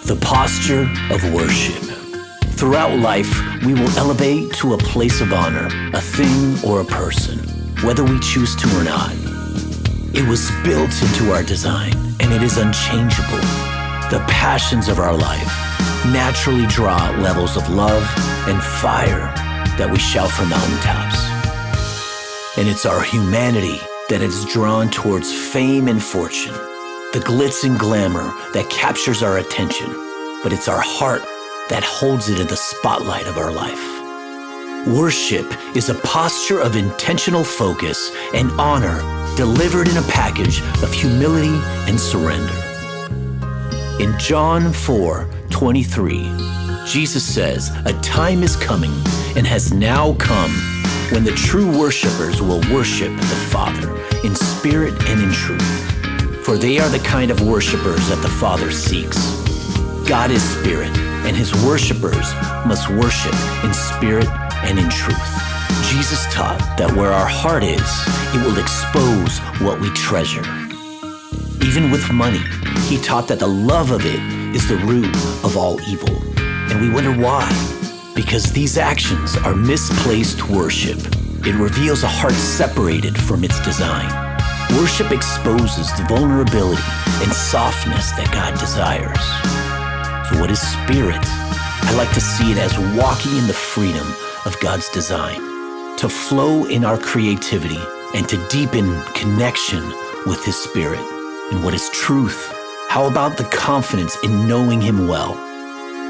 The posture of worship. Throughout life, we will elevate to a place of honor, a thing or a person, whether we choose to or not. It was built into our design, and it is unchangeable. The passions of our life naturally draw levels of love and fire that we shout from mountaintops. And it's our humanity that is drawn towards fame and fortune, the glitz and glamour that captures our attention, but it's our heart that holds it in the spotlight of our life. Worship is a posture of intentional focus and honor delivered in a package of humility and surrender. In John 4:23, Jesus says, "A time is coming and has now come when the true worshipers will worship the Father in spirit and in truth. For they are the kind of worshipers that the Father seeks. God is spirit, and his worshipers must worship in spirit and in truth." Jesus taught that where our heart is, it will expose what we treasure. Even with money, he taught that the love of it is the root of all evil. And we wonder why. Because these actions are misplaced worship. It reveals a heart separated from its design. Worship exposes the vulnerability and softness that God desires. So what is spirit? I like to see it as walking in the freedom of God's design, to flow in our creativity and to deepen connection with his spirit. And what is truth? How about the confidence in knowing him well,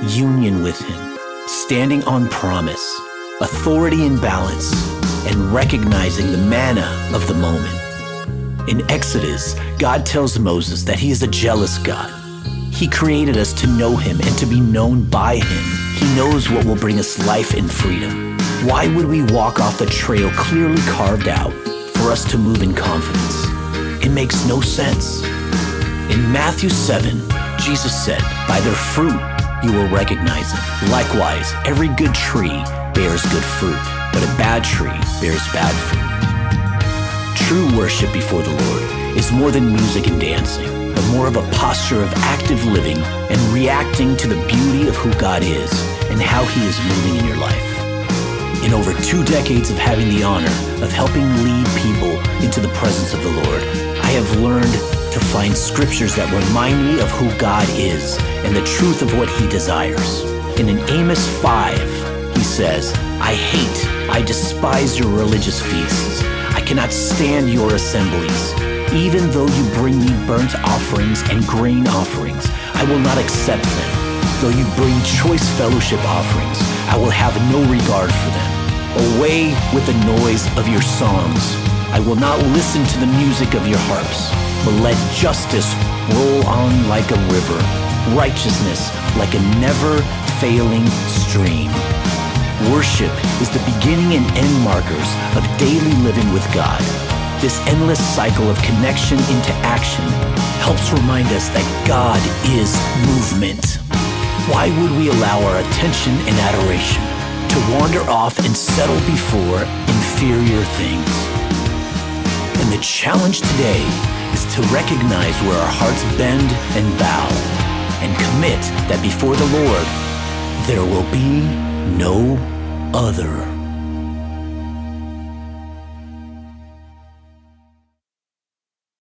union with him, standing on promise, authority and balance, and recognizing the manna of the moment? In Exodus, God tells Moses that he is a jealous God. He created us to know him and to be known by him. He knows what will bring us life and freedom. Why would we walk off the trail clearly carved out for us to move in confidence? It makes no sense. In Matthew 7, Jesus said, "By their fruit you will recognize them. Likewise, every good tree bears good fruit, but a bad tree bears bad fruit." True worship before the Lord is more than music and dancing, but more of a posture of active living and reacting to the beauty of who God is and how he is moving in your life. In over 2 decades of having the honor of helping lead people into the presence of the Lord, I have learned to find scriptures that remind me of who God is and the truth of what he desires. And in Amos 5, he says, I despise your religious feasts. I cannot stand your assemblies. Even though you bring me burnt offerings and grain offerings, I will not accept them. Though you bring choice fellowship offerings, I will have no regard for them. Away with the noise of your songs. I will not listen to the music of your harps, but let justice roll on like a river, righteousness like a never-failing stream. Worship is the beginning and end markers of daily living with God. This endless cycle of connection into action helps remind us that God is movement. Why would we allow our attention and adoration to wander off and settle before inferior things? And the challenge today is to recognize where our hearts bend and bow and commit that before the Lord, there will be no other.